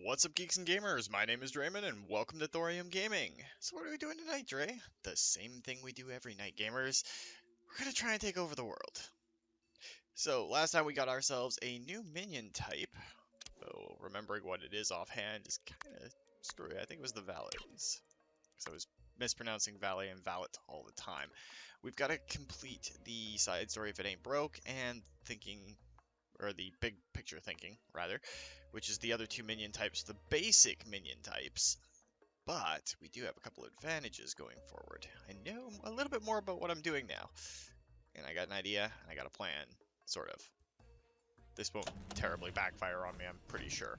What's up, geeks and gamers? My name is Drementfh, and welcome to Thorium Gaming. So what are we doing tonight, Dre? The same thing we do every night, gamers. We're gonna try and take over the world. So last time we got ourselves a new minion type. Though remembering what it is offhand is kind of screwy. I think it was the valets, because I was mispronouncing valet and valet all the time. We've got to complete the side story if it ain't broke, and or the big picture thinking, rather, which is the other two minion types, the basic minion types. But we do have a couple advantages going forward. I know a little bit more about what I'm doing now. And I got an idea, and I got a plan, sort of. This won't terribly backfire on me, I'm pretty sure.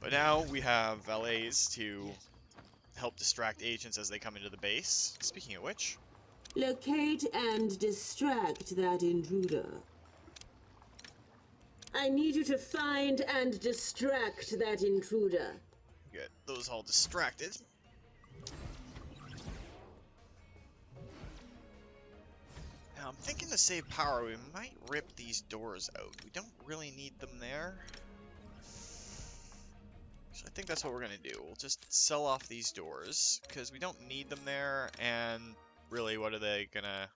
But now we have valets to help distract agents as they come into the base. Speaking of which... Locate and distract that intruder. I need you to find and distract that intruder. Get those all distracted. Now I'm thinking to save power, we might rip these doors out. We don't really need them there. So I think that's what we're going to do. We'll just sell off these doors, because we don't need them there, and really, what are they going to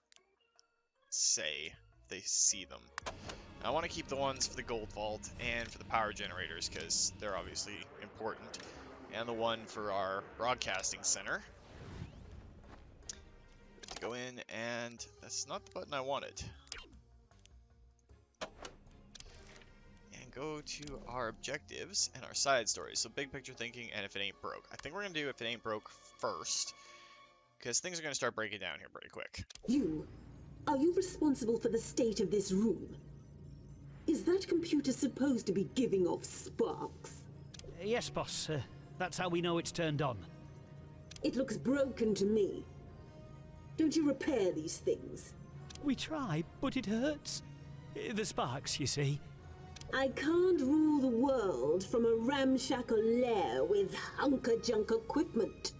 say if they see them? I want to keep the ones for the gold vault and for the power generators, because they're obviously important. And the one for our broadcasting center. To go in, and that's not the button I wanted. And go to our objectives and our side stories. So big picture thinking and if it ain't broke. I think we're going to do if it ain't broke first, because things are going to start breaking down here pretty quick. Are you responsible for the state of this room? Is that computer supposed to be giving off sparks? Yes, boss. That's how we know it's turned on. It looks broken to me. Don't you repair these things? We try, but it hurts. The sparks, you see. I can't rule the world from a ramshackle lair with hunker-junk equipment.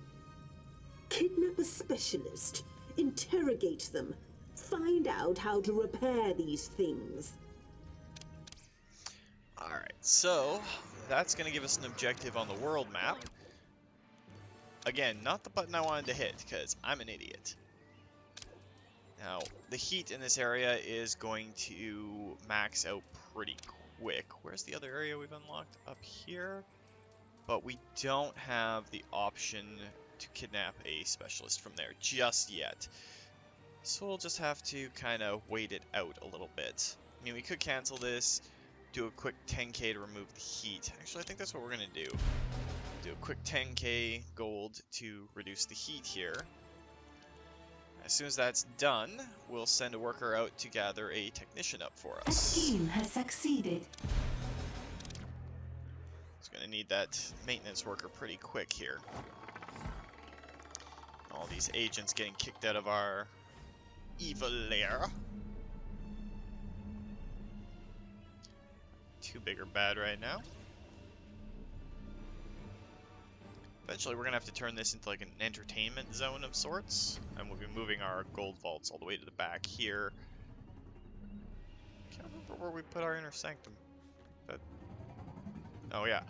Kidnap a specialist, interrogate them, find out how to repair these things. Alright, so that's going to give us an objective on the world map. Again, not the button I wanted to hit, because I'm an idiot. Now, the heat in this area is going to max out pretty quick. Where's the other area we've unlocked? Up here. But we don't have the option to kidnap a specialist from there just yet. So we'll just have to kind of wait it out a little bit. I mean, we could cancel this, do a quick 10k to remove the heat. Actually, I think that's what we're going to do. Do a quick 10k gold to reduce the heat here. As soon as that's done, we'll send a worker out to gather a technician up for us. A scheme has succeeded. It's going to need that maintenance worker pretty quick here. All these agents getting kicked out of our evil lair. Too big or bad right now. Eventually we're going to have to turn this into like an entertainment zone of sorts. And we'll be moving our gold vaults all the way to the back here. Can't remember where we put our inner sanctum. Oh yeah.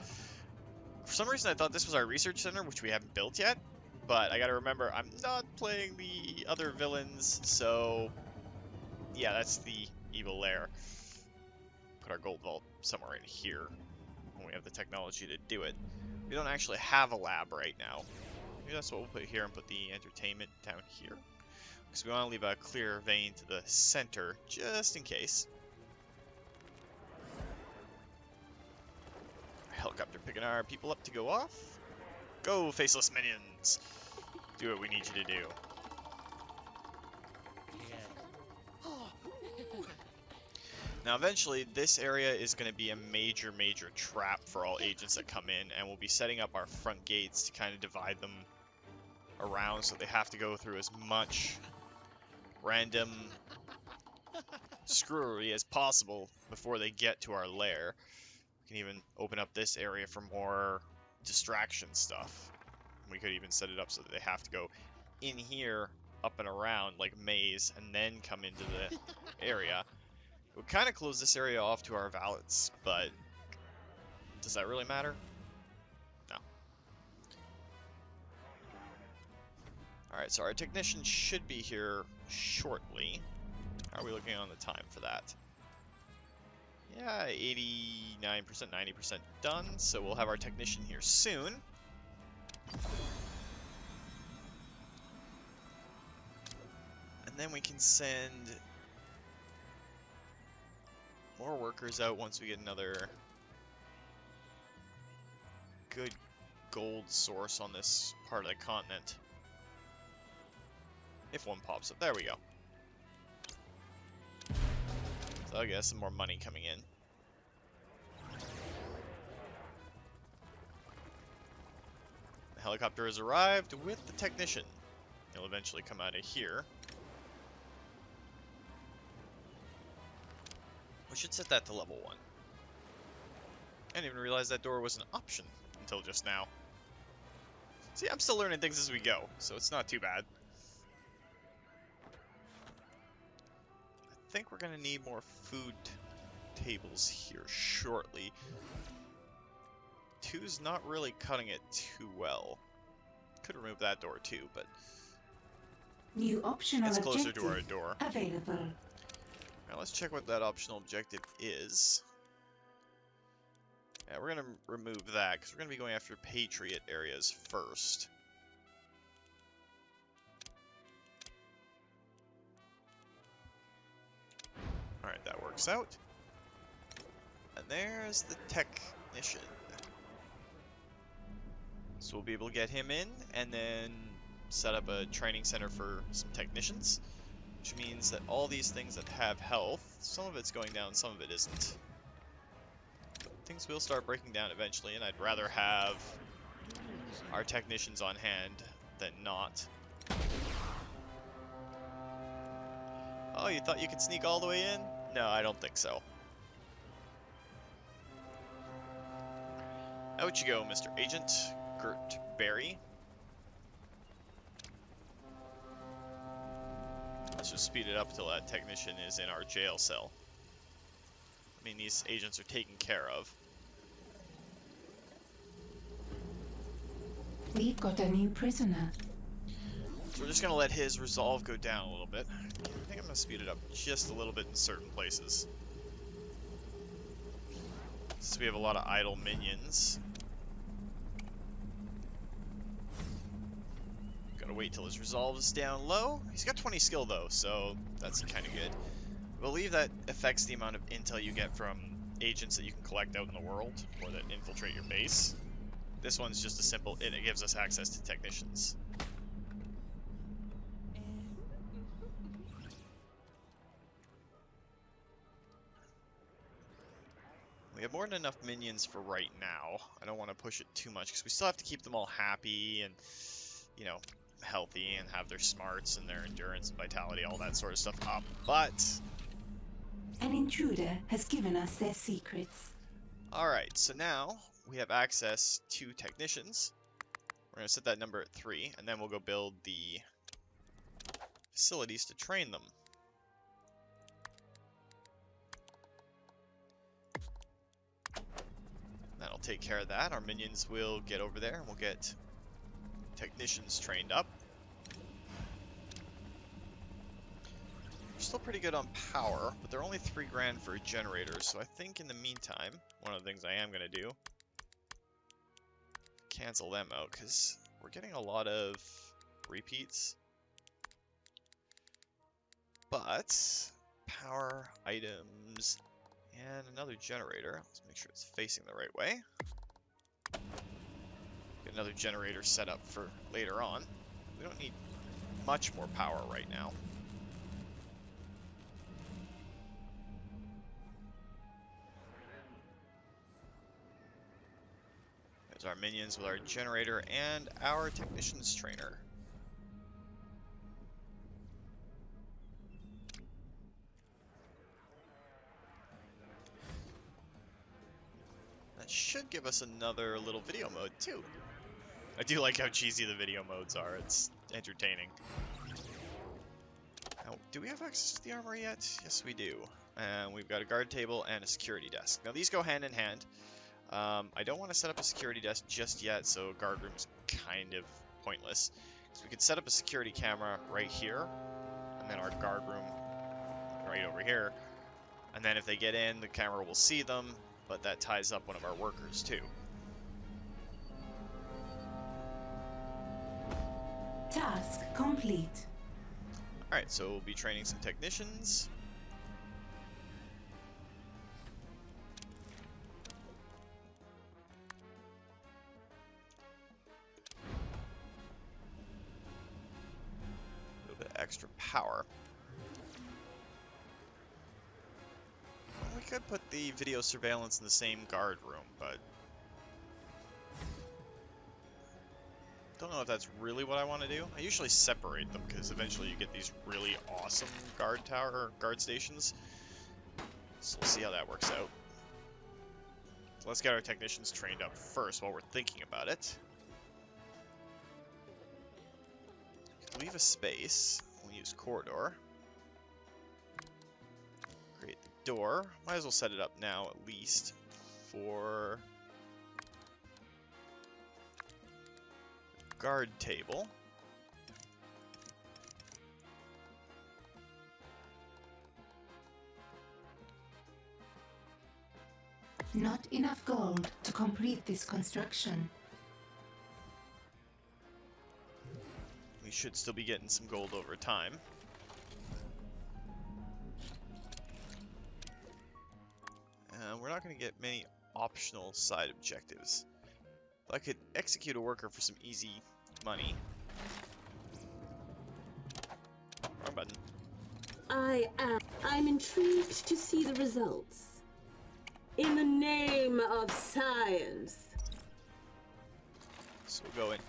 For some reason I thought this was our research center, which we haven't built yet. But I gotta remember, I'm not playing the other villains, so... yeah, that's the evil lair. Put our gold vault somewhere in here when we have the technology to do it. We don't actually have a lab right now. Maybe that's what we'll put here and put the entertainment down here. Because we want to leave a clear vein to the center, just in case. Helicopter picking our people up to go off. Go, faceless minions! Do what we need you to do. Now eventually, this area is going to be a major trap for all agents that come in, and we'll be setting up our front gates to kind of divide them around, so they have to go through as much random screwery as possible before they get to our lair. We can even open up this area for more distraction stuff. We could even set it up so that they have to go in here, up and around, like maze, and then come into the area. We'll kind of close this area off to our valets, but does that really matter? Alright, so our technician should be here shortly. How are we looking on the time for that? Yeah, 89%, 90% done, so we'll have our technician here soon. And then we can send more workers out once we get another good gold source on this part of the continent. If one pops up. There we go. So I guess some more money coming in. The helicopter has arrived with the technician. He'll eventually come out of here. We should set that to level 1. I didn't even realize that door was an option until just now. See, I'm still learning things as we go, so it's not too bad. I think we're going to need more food tables here shortly. 2's not really cutting it too well. Could remove that door too, but New optional it's closer objective to our door. available. Now let's check what that optional objective is. Yeah, we're going to remove that because we're going to be going after Patriot areas first. Alright, that works out. And there's the technician. So we'll be able to get him in and then set up a training center for some technicians. Which means that all these things that have health, some of it's going down, some of it isn't. But things will start breaking down eventually, and I'd rather have our technicians on hand than not. Oh, you thought you could sneak all the way in? No, I don't think so. Out you go, Mr. Agent Gert Berry. Let's just speed it up till that technician is in our jail cell. I mean, these agents are taken care of. We've got a new prisoner. So we're just going to let his resolve go down a little bit. I think I'm going to speed it up just a little bit in certain places. Since we have a lot of idle minions. Gotta wait till his resolve is down low. He's got 20 skill though, so that's kind of good. I believe that affects the amount of intel you get from agents that you can collect out in the world, or that infiltrate your base. This one's just a simple, it gives us access to technicians. We have more than enough minions for right now. I don't want to push it too much, because we still have to keep them all happy and, you know, healthy and have their smarts and their endurance and vitality, all that sort of stuff up. But An intruder has given us their secrets. alright, so now we have access to technicians. We're going to set that number at 3, and then we'll go build the facilities to train them. That'll take care of that. Our minions will get over there and we'll get technicians trained up. We're still pretty good on power, but they're only 3 grand for a generator, so I think in the meantime, one of the things I am going to do, cancel them out, because we're getting a lot of repeats. But, power, items, and another generator. Let's make sure it's facing the right way. Get another generator set up for later on. We don't need much more power right now. There's our minions with our generator and our technicians trainer. That should give us another little video mode too. I do like how cheesy the video modes are. It's entertaining. Now, do we have access to the armory yet? Yes, we do. And we've got a guard table and a security desk. Now, these go hand in hand. I don't want to set up a security desk just yet, so a guard room is kind of pointless. So we could set up a security camera right here, and then our guard room right over here. And then if they get in, the camera will see them, but that ties up one of our workers too. Task complete. Alright, so we'll be training some technicians. A little bit of extra power. Well, we could put the video surveillance in the same guard room, but don't know if that's really what I want to do. I usually separate them because eventually you get these really awesome guard tower or guard stations. So we'll see how that works out. So let's get our technicians trained up first while we're thinking about it. Leave a space. We'll use corridor. Create the door. Might as well set it up now at least for guard table. Not enough gold to complete this construction. We should still be getting some gold over time. We're not going to get many optional side objectives. But I could execute a worker for some easy money. Wrong button. I'm intrigued to see the results. In the name of science. So we'll go and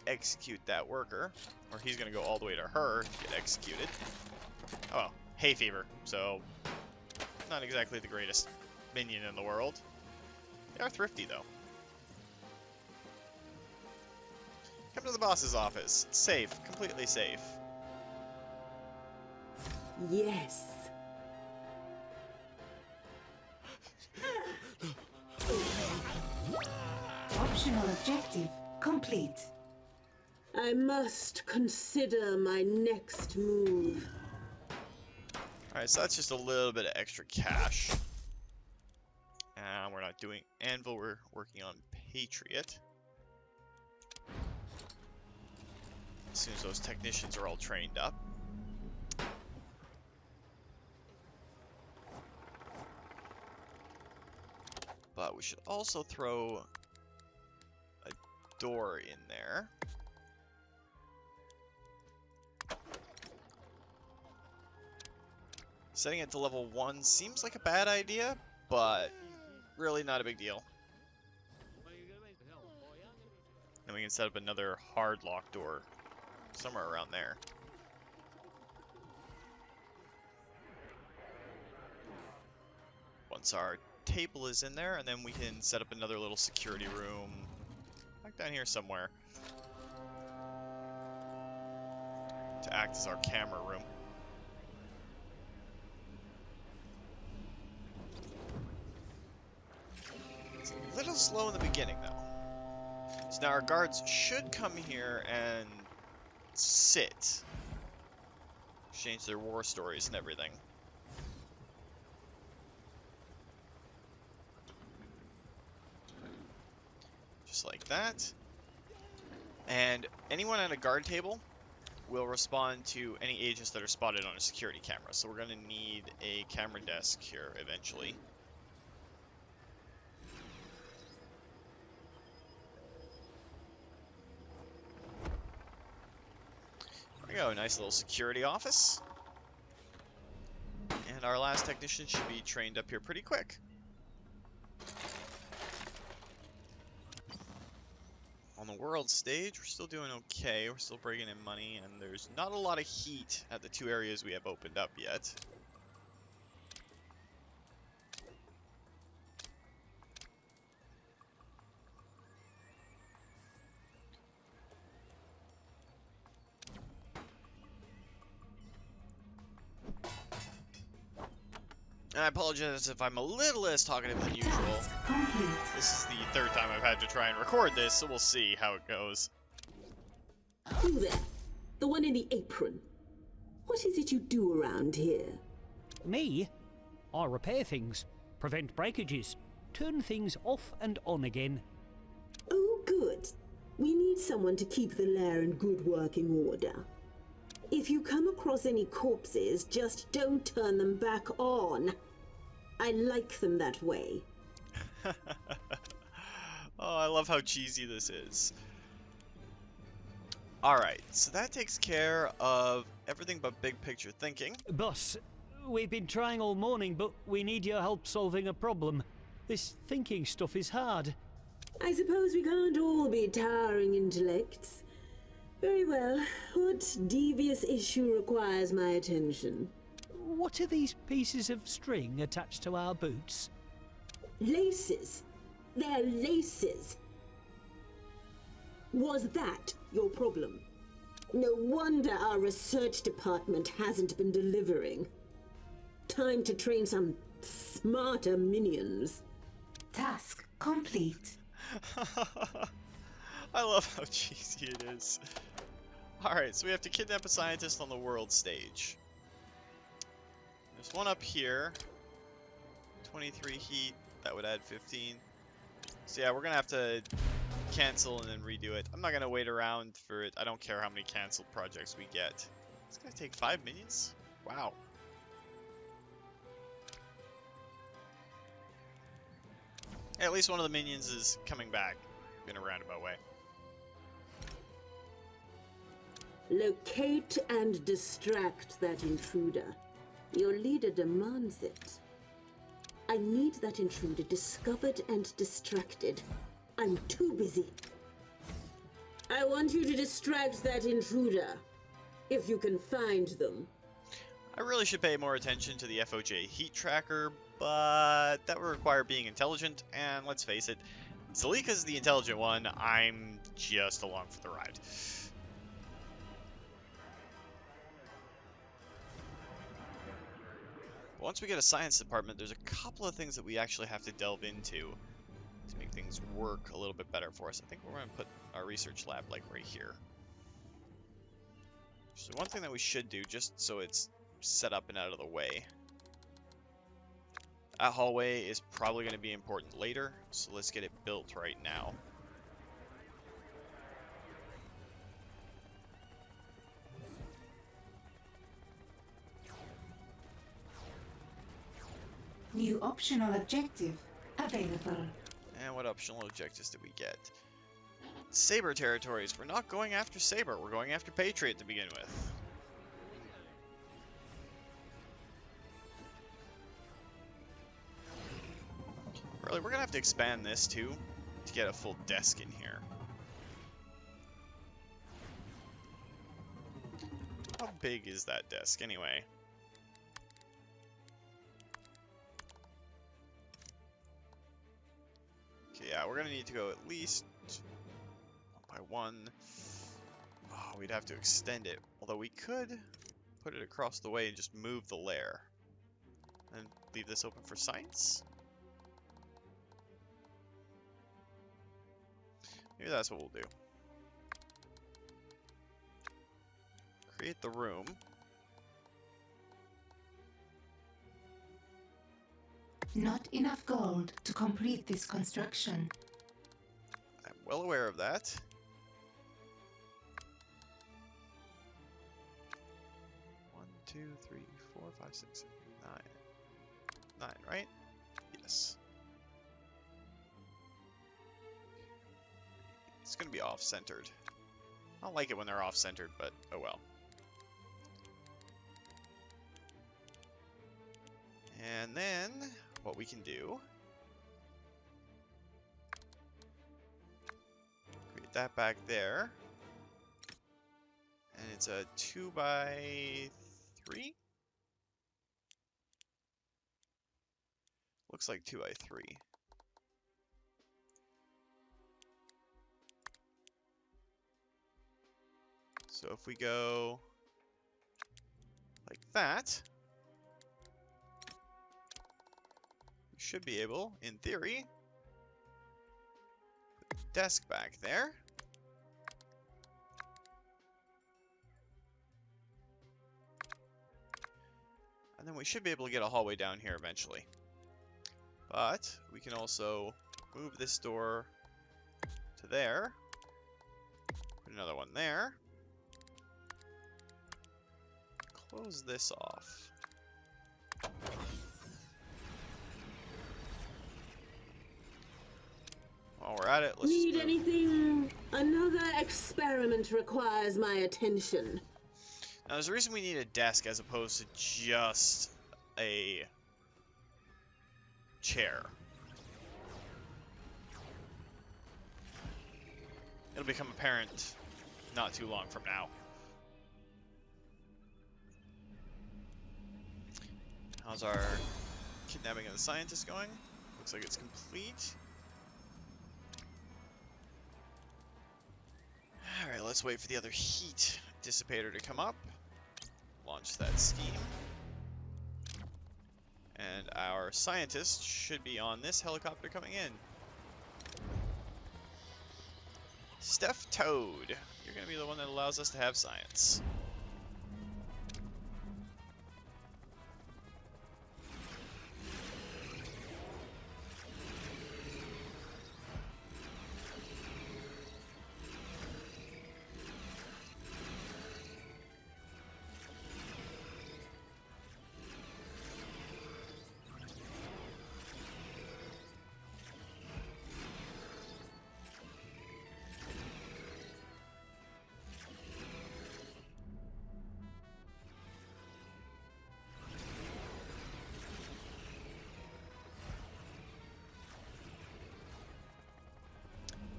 execute that worker, or he's going to go all the way to her to get executed. Oh well, hay fever, so not exactly the greatest minion in the world. They are thrifty though. Come to the boss's office. It's safe, completely safe. Yes. Optional objective complete. I must consider my next move. Alright, so that's just a little bit of extra cash. And we're not doing Anvil, we're working on Patriot. As soon as those technicians are all trained up. But we should also throw a door in there. Setting it to level 1 seems like a bad idea, but really not a big deal. Then we can set up another hard lock door somewhere around there. Once our table is in there, and then we can set up another little security room back down here somewhere to act as our camera room. It's a little slow in the beginning though. So now our guards should come here and sit, exchange their war stories and everything. Just like that. And anyone at a guard table will respond to any agents that are spotted on a security camera. So we're going to need a camera desk here eventually. There we go, nice little security office. And our last technician should be trained up here pretty quick. On the world stage, we're still doing okay. We're still bringing in money, and there's not a lot of heat at the two areas we have opened up yet. And I apologize if I'm a little less talkative than usual. Task complete. This is the third time I've had to try and record this, so we'll see how it goes. You there, the one in the apron. What is it you do around here? Me? I repair things, prevent breakages, turn things off and on again. Oh, good. We need someone to keep the lair in good working order. If you come across any corpses, just don't turn them back on. I like them that way. Oh, I love how cheesy this is. Alright, so that takes care of everything but big picture thinking. Boss, we've been trying all morning, but we need your help solving a problem. This thinking stuff is hard. I suppose we can't all be towering intellects. Very well. What devious issue requires my attention? What are these pieces of string attached to our boots? Laces. They're laces. Was that your problem? No wonder our research department hasn't been delivering. Time to train some smarter minions. Task complete. I love how cheesy it is. Alright, so we have to kidnap a scientist on the world stage. There's one up here. 23 heat, that would add 15. So yeah, we're gonna have to cancel and then redo it. I'm not gonna wait around for it. I don't care how many canceled projects we get. It's gonna take 5 minions? Wow. At least one of the minions is coming back in a roundabout way. Locate and distract that intruder. Your leader demands it. I need that intruder discovered and distracted. I'm too busy. I want you to distract that intruder, if you can find them. I really should pay more attention to the FOJ heat tracker, but that would require being intelligent, and let's face it, Zalika's the intelligent one. I'm just along for the ride. Once we get a science department, there's a couple of things that we actually have to delve into to make things work a little bit better for us. I think we're going to put our research lab like right here. So one thing that we should do, just so it's set up and out of the way. That hallway is probably going to be important later, so let's get it built right now. New optional objective available. And what optional objectives did we get? Saber territories. We're not going after Saber, we're going after Patriot to begin with. Really, we're gonna have to expand this too to get a full desk in here. How big is that desk anyway? Okay, yeah, we're gonna need to go at least 1 by 1. Oh, we'd have to extend it. Although we could put it across the way and just move the lair. And leave this open for science? Maybe that's what we'll do. Create the room. Not enough gold to complete this construction. I'm well aware of that. One, two, three, 4, 5, 6, 7, 8, 9. 9, right? Yes. It's gonna be off-centered. I don't like it when they're off-centered, but oh well. And then what we can do, create that back there, and it's a 2 by 3. Looks like 2 by 3. So if we go like that, we should be able, in theory, put the desk back there. And then we should be able to get a hallway down here eventually. But we can also move this door to there. Put another one there. Close this off. While we're at it, let's Need just move. anything? Another experiment requires my attention. Now, there's a reason we need a desk as opposed to just a chair. It'll become apparent not too long from now. How's our kidnapping of the scientist going? Looks like it's complete. Alright, let's wait for the other heat dissipator to come up. Launch that steam. And our scientist should be on this helicopter coming in. Steph Toad, you're going to be the one that allows us to have science.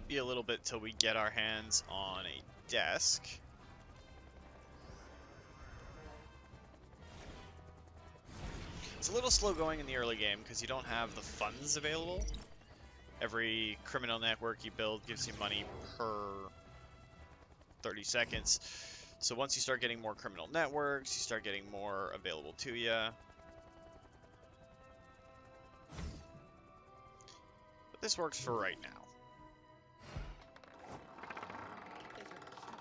Be a little bit till we get our hands on a desk. It's a little slow going in the early game because you don't have the funds available. Every criminal network you build gives you money per 30 seconds. So once you start getting more criminal networks, you start getting more available to you. But this works for right now.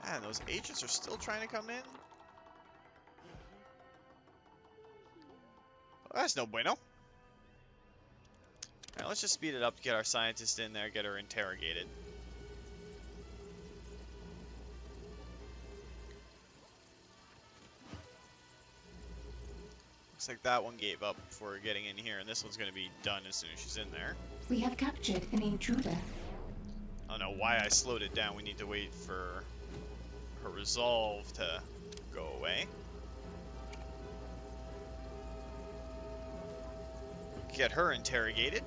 Man, those agents are still trying to come in? Well, that's no bueno. Alright, let's just speed it up to get our scientist in there, get her interrogated. Looks like that one gave up before getting in here, and this one's going to be done as soon as she's in there. We have captured an intruder. I don't know why I slowed it down. We need to wait for her resolve to go away. Get her interrogated.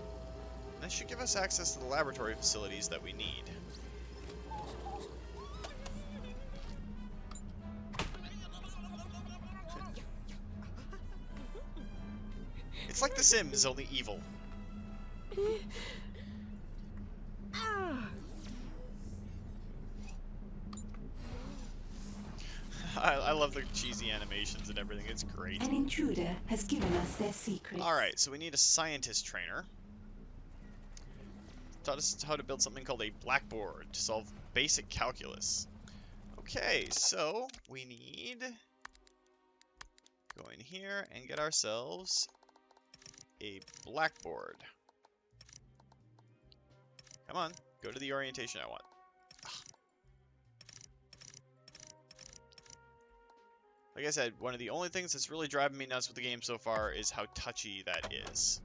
That should give us access to the laboratory facilities that we need. It's like The Sims, only evil. I love the cheesy animations and everything. It's great. An intruder has given us their secrets. Alright, so we need a scientist trainer. Taught us how to build something called a blackboard to solve basic calculus. Okay, so we need go in here and get ourselves a blackboard. Come on, go to the orientation I want. Like I said, one of the only things that's really driving me nuts with the game so far is how touchy that is.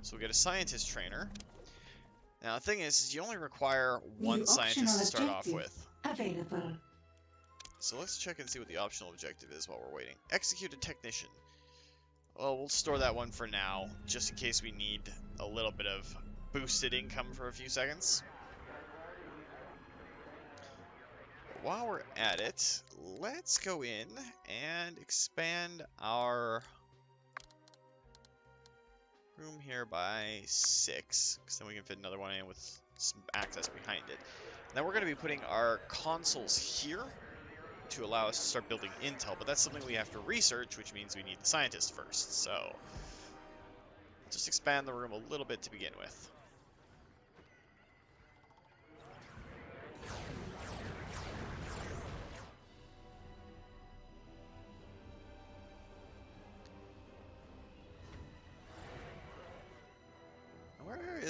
So we'll get a scientist trainer. Now the thing is you only require one scientist to start off with. Available. So let's check and see what the optional objective is while we're waiting. Execute a technician. Well, we'll store that one for now, just in case we need a little bit of boosted income for a few seconds. While we're at it, let's go in and expand our room here by 6, because then we can fit another one in with some access behind it. And then we're going to be putting our consoles here to allow us to start building intel, but that's something we have to research, which means we need the scientist first. So just expand the room a little bit to begin with.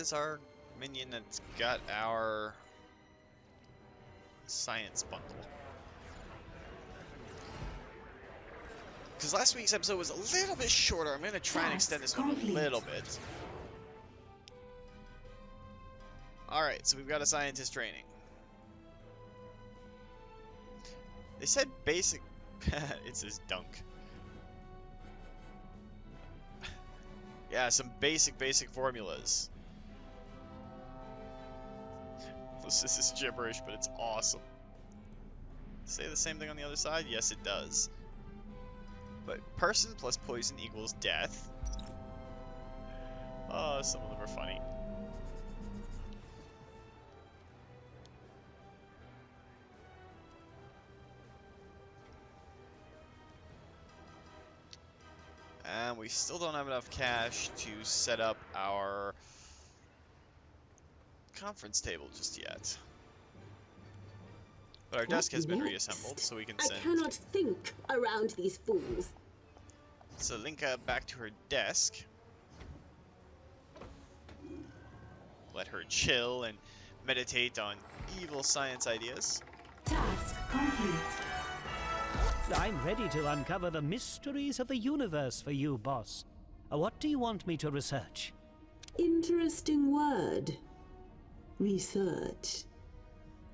is our minion that's got our science bundle? Because last week's episode was a little bit shorter. I'm going to try and extend this one a little bit. Alright, so we've got a scientist training. They said basic... it says dunk. Yeah, some basic formulas. This is gibberish, but it's awesome. Say the same thing on the other side? Yes, it does. But person plus poison equals death. Oh, some of them are funny. And we still don't have enough cash to set up our conference table just yet. But our desk has been reassembled, so we can send... I cannot think around these fools. Selinka back to her desk. Let her chill and meditate on evil science ideas. Task complete. I'm ready to uncover the mysteries of the universe for you, boss. What do you want me to research? Interesting word. Research.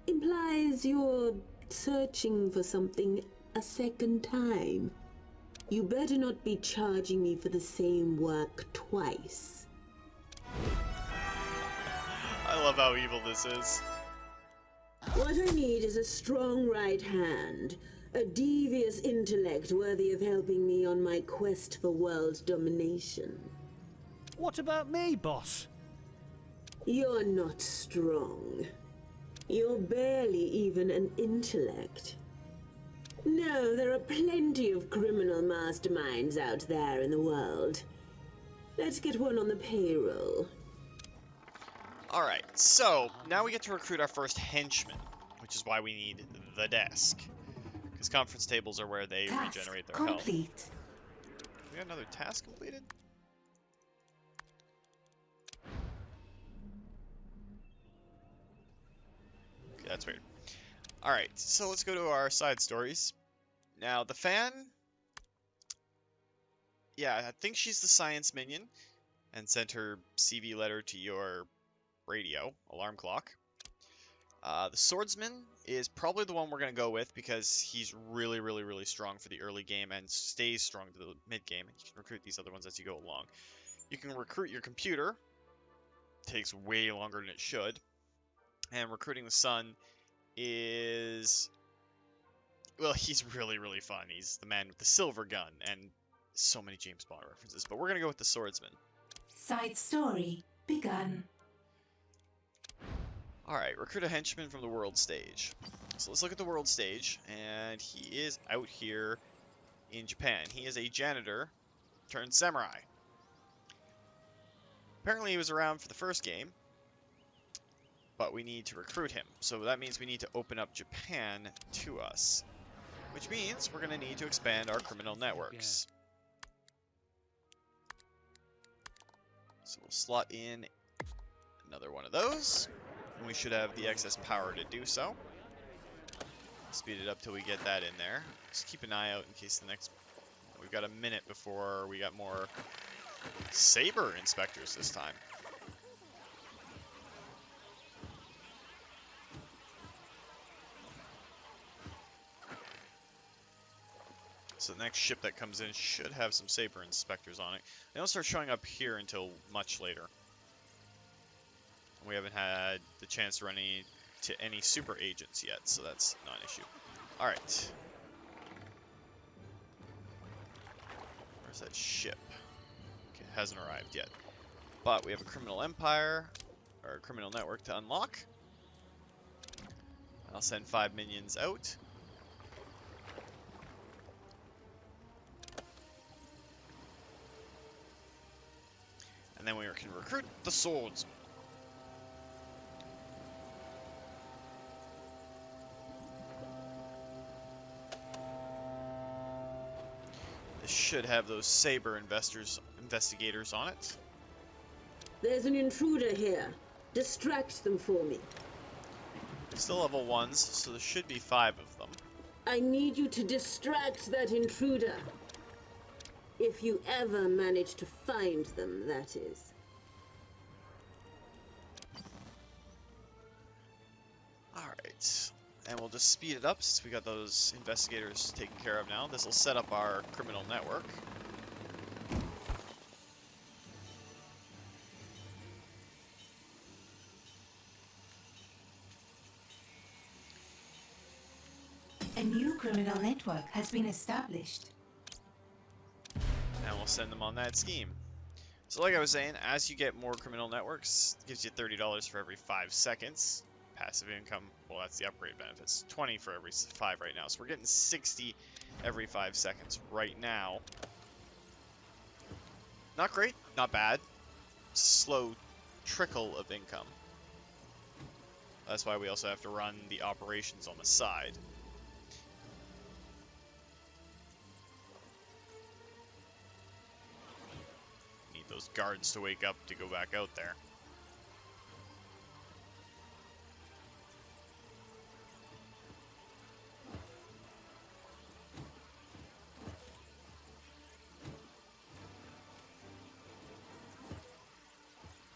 Implies you're searching for something a second time. You better not be charging me for the same work twice. I love how evil this is. What I need is a strong right hand. A devious intellect worthy of helping me on my quest for world domination. What about me, boss? You're not strong. You're barely even an intellect. No, there are plenty of criminal masterminds out there in the world. Let's get one on the payroll. Alright, so now we get to recruit our first henchman, which is why we need the desk. Because conference tables are where they regenerate their health. We got another task completed? Okay, that's weird. Alright, so let's go to our side stories. Now, the fan... Yeah, I think she's the science minion. And sent her CV letter to your radio, alarm clock. The swordsman is probably the one we're going to go with because he's really strong for the early game and stays strong to the mid game. You can recruit these other ones as you go along. You can recruit your computer. Takes way longer than it should. And recruiting the sun is... Well, he's really fun. He's the man with the silver gun and so many James Bond references. But we're going to go with the swordsman. Side story begun. Alright, recruit a henchman from the world stage. So let's look at the world stage, and he is out here in Japan. He is a janitor turned samurai. Apparently he was around for the first game, but we need to recruit him. So that means we need to open up Japan to us, which means we're going to need to expand our criminal networks. So we'll slot in another one of those. And we should have the excess power to do so. Speed it up till we get that in there. Just keep an eye out in case the next... We've got a minute before we got more saber inspectors this time. So the next ship that comes in should have some saber inspectors on it. They don't start showing up here until much later. We haven't had the chance to run any super agents yet, so that's not an issue. Alright. Where's that ship? Okay, it hasn't arrived yet. But we have a criminal empire, or a criminal network to unlock. I'll send 5 minions out. And then we can recruit the swords. This should have those saber investigators on it. There's an intruder here. Distract them for me. Still level 1s, so there should be 5 of them. I need you to distract that intruder. If you ever manage to find them, that is. Alright. And we'll just speed it up since we got those investigators taken care of now. This will set up our criminal network. A new criminal network has been established. And we'll send them on that scheme. So like I was saying, as you get more criminal networks, it gives you $30 for every 5 seconds. Passive income, well, that's the upgrade benefits. 20 for every 5 right now. So we're getting 60 every 5 seconds right now. Not great, not bad. Slow trickle of income. That's why we also have to run the operations on the side. Need those guards to wake up to go back out there.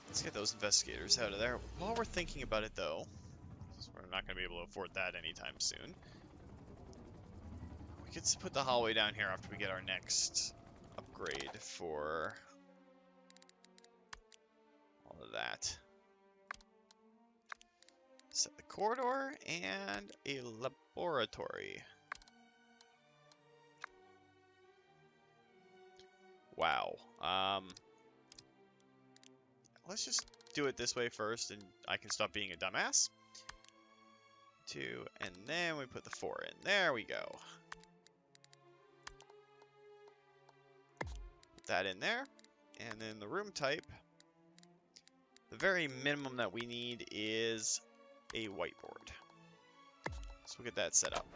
Let's get those investigators out of there. While we're thinking about it, though, we're not going to be able to afford that anytime soon. We could put the hallway down here after we get our next upgrade for all of that. Set the corridor and a laboratory. Wow. Let's just do it this way first, and I can stop being a dumbass. 2, and then we put the 4 in. There we go. Put that in there. And then the room type. The very minimum that we need is a whiteboard. So we'll get that set up.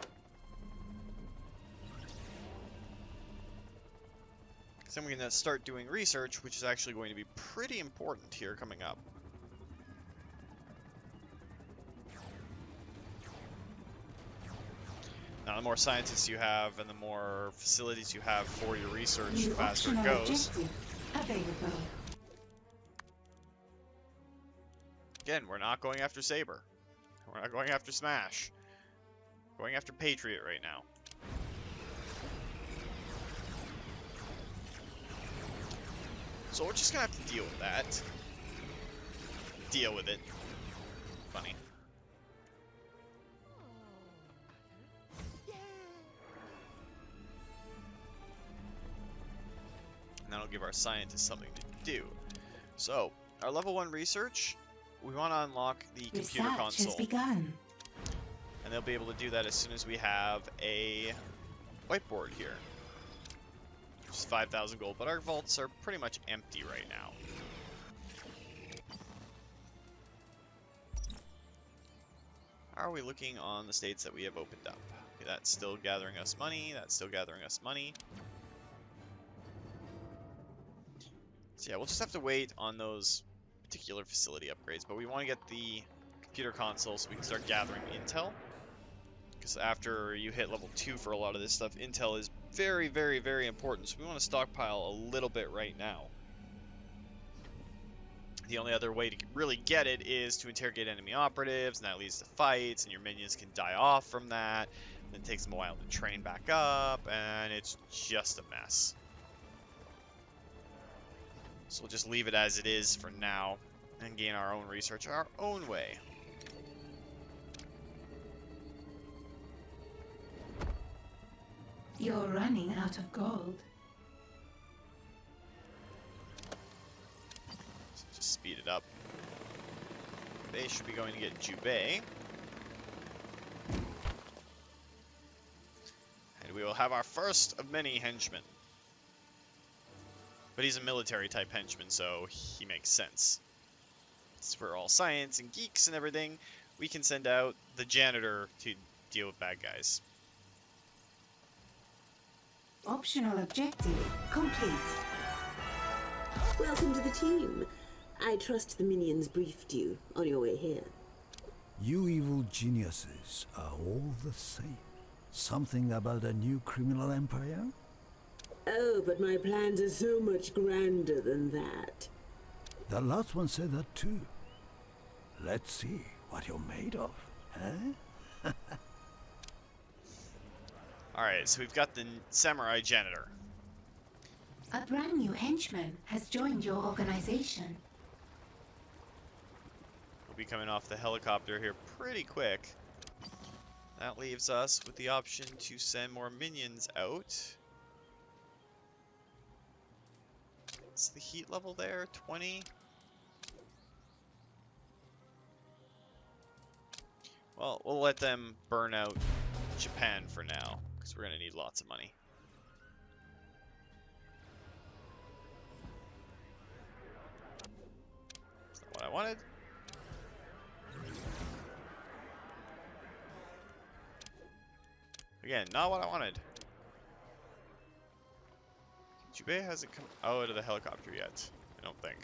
Then we're going to start doing research, which is actually going to be pretty important here coming up. Now, the more scientists you have and the more facilities you have for your research, the faster it goes. Available. Again, we're not going after Saber. We're not going after Smash. We're going after Patriot right now. So we're just gonna have to deal with that. Deal with it. Funny. And that'll give our scientists something to do. So, our level 1 research, we want to unlock the computer Research console. has begun. And they'll be able to do that as soon as we have a whiteboard here. Which is 5,000 gold, but our vaults are pretty much empty right now. How are we looking on the states that we have opened up? Okay, that's still gathering us money. That's still gathering us money. So yeah, we'll just have to wait on those particular facility upgrades, but we want to get the computer console so we can start gathering intel. Because after you hit level 2 for a lot of this stuff, intel is very, very, very important. So we want to stockpile a little bit right now. The only other way to really get it is to interrogate enemy operatives, and that leads to fights, and your minions can die off from that. Then it takes them a while to train back up, and it's just a mess. So we'll just leave it as it is for now, and gain our own research our own way. You're running out of gold. So just speed it up. They should be going to get Jubei. And we will have our first of many henchmen. But he's a military type henchman, so he makes sense. Since we're all science and geeks and everything, we can send out the Janitor to deal with bad guys. Optional objective complete. Welcome to the team. I trust the minions briefed you on your way here. You evil geniuses are all the same. Something about a new criminal empire? Oh, but my plans are so much grander than that. The last one said that too. Let's see what you're made of, eh? Alright, so we've got the samurai janitor. A brand new henchman has joined your organization. We'll be coming off the helicopter here pretty quick. That leaves us with the option to send more minions out. What's the heat level there? 20? Well, we'll let them burn out Japan for now, because we're going to need lots of money. Is that what I wanted? Again, not what I wanted. Jubei hasn't come out of the helicopter yet, I don't think.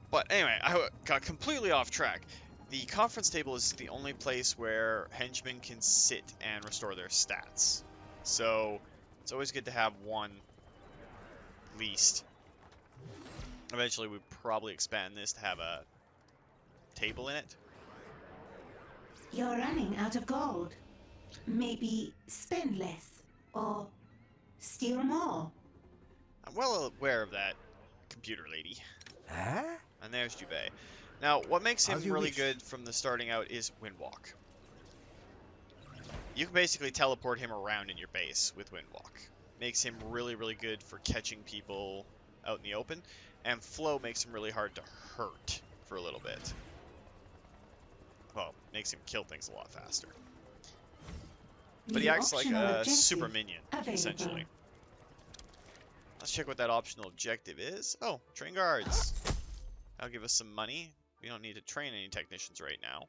But anyway, I got completely off track. The conference table is the only place where henchmen can sit and restore their stats. So it's always good to have one, at least. Eventually we'd probably expand this to have a table in it. You're running out of gold. Maybe spend less, or steal more. I'm well aware of that, computer lady. Huh? And there's Jubei. Now, what makes him As you really wish. good from the starting out is Windwalk. You can basically teleport him around in your base with Windwalk. Makes him really, really good for catching people out in the open. And Flow makes him really hard to hurt for a little bit. Well, makes him kill things a lot faster. But he New acts like optional a objective super minion, available. essentially. Let's check what that optional objective is. Oh, train guards. That'll give us some money. We don't need to train any technicians right now.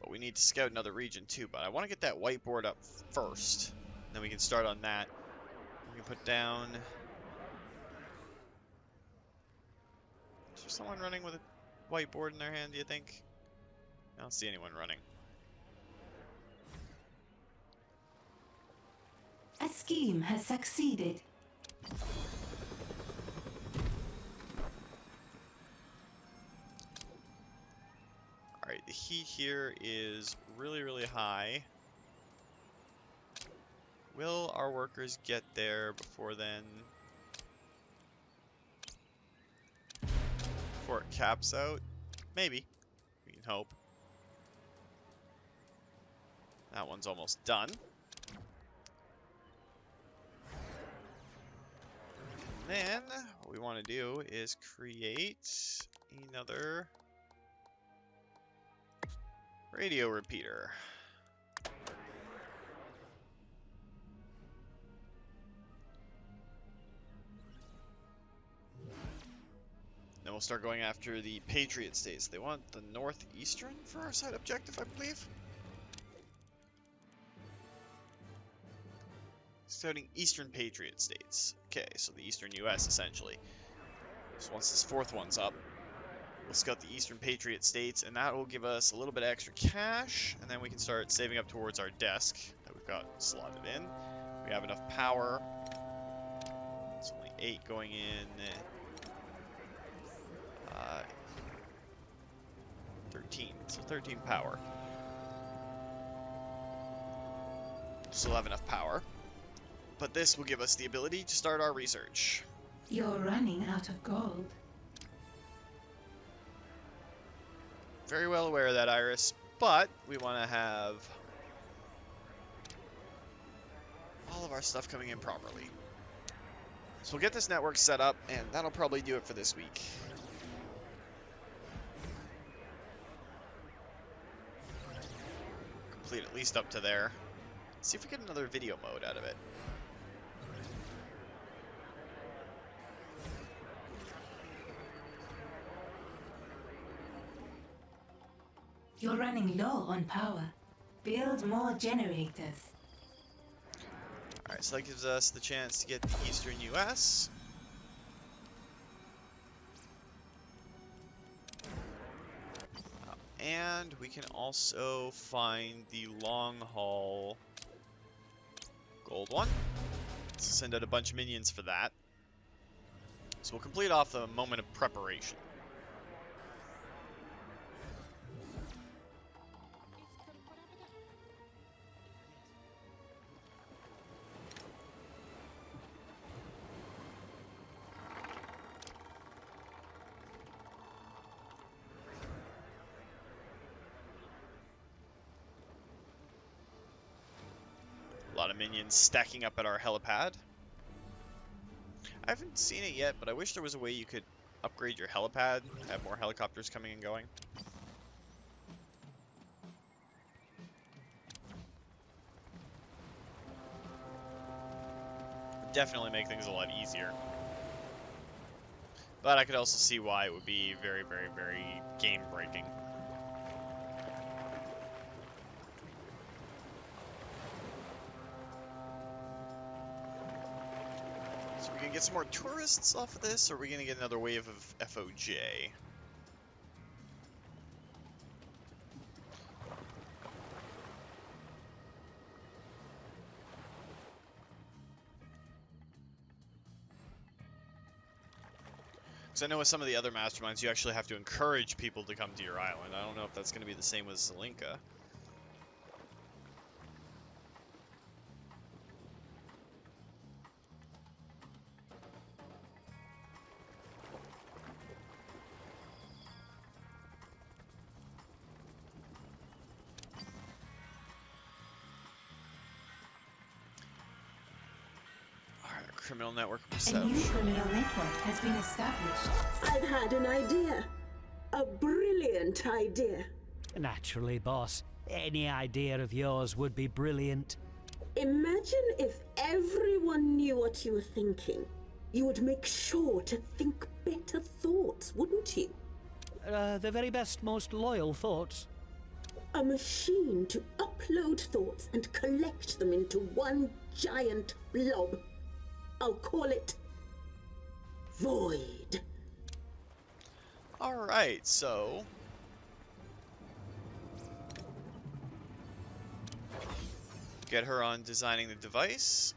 But we need to scout another region too. But I want to get that whiteboard up first. Then we can start on that. We can put down... Is there someone running with a whiteboard in their hand, do you think? I don't see anyone running. A scheme has succeeded. Alright, the heat here is really, really high. Will our workers get there before then? Before it caps out? Maybe. We can hope. That one's almost done. And then, what we want to do is create another radio repeater. Then we'll start going after the Patriot states. They want the northeastern for our side objective, I believe. Scouting eastern Patriot states. Okay, so the eastern US essentially. So once this fourth one's up, we'll scout the eastern Patriot states, and that will give us a little bit of extra cash, and then we can start saving up towards our desk that we've got slotted in. We have enough power. It's only 8 going in. 13, so 13 power. Still have enough power. But this will give us the ability to start our research. You're running out of gold. Very well aware of that, Iris, but we want to have all of our stuff coming in properly. So we'll get this network set up, and that'll probably do it for this week. Complete at least up to there. See if we get another video mode out of it. You're running low on power. Build more generators. Alright, so that gives us the chance to get the eastern US. And we can also find the long haul gold one. So send out a bunch of minions for that. So we'll complete off a moment of preparation. A lot of minions stacking up at our helipad. I haven't seen it yet, but I wish there was a way you could upgrade your helipad, have more helicopters coming and going. Would definitely make things a lot easier. But I could also see why it would be very, very, very game-breaking. So we gonna get some more tourists off of this, or are we gonna get another wave of FOJ? Because I know with some of the other masterminds, you actually have to encourage people to come to your island. I don't know if that's going to be the same with Zelenka. Alright, criminal network will be set A up. new criminal network has been established. I've had an idea. A brilliant idea. Naturally, boss. Any idea of yours would be brilliant. Imagine if everyone knew what you were thinking. You would make sure to think better thoughts, wouldn't you? The very best, most loyal thoughts. A machine to upload thoughts and collect them into one giant blob. I'll call it Void. Alright, so... get her on designing the device.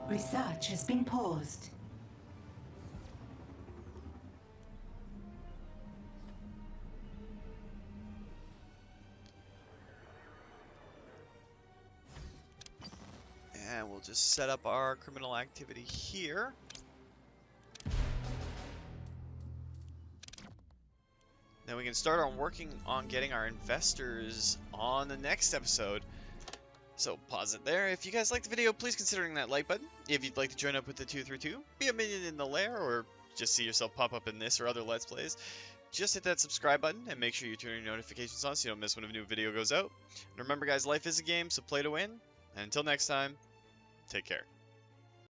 Research has been paused. And we'll just set up our criminal activity here. Then we can start on working on getting our investors on the next episode. So pause it there. If you guys liked the video, please consider hitting that like button. If you'd like to join up with the 232, be a minion in the lair, or just see yourself pop up in this or other Let's Plays, just hit that subscribe button and make sure you turn your notifications on so you don't miss when a new video goes out. And remember guys, life is a game, so play to win. And until next time, take care.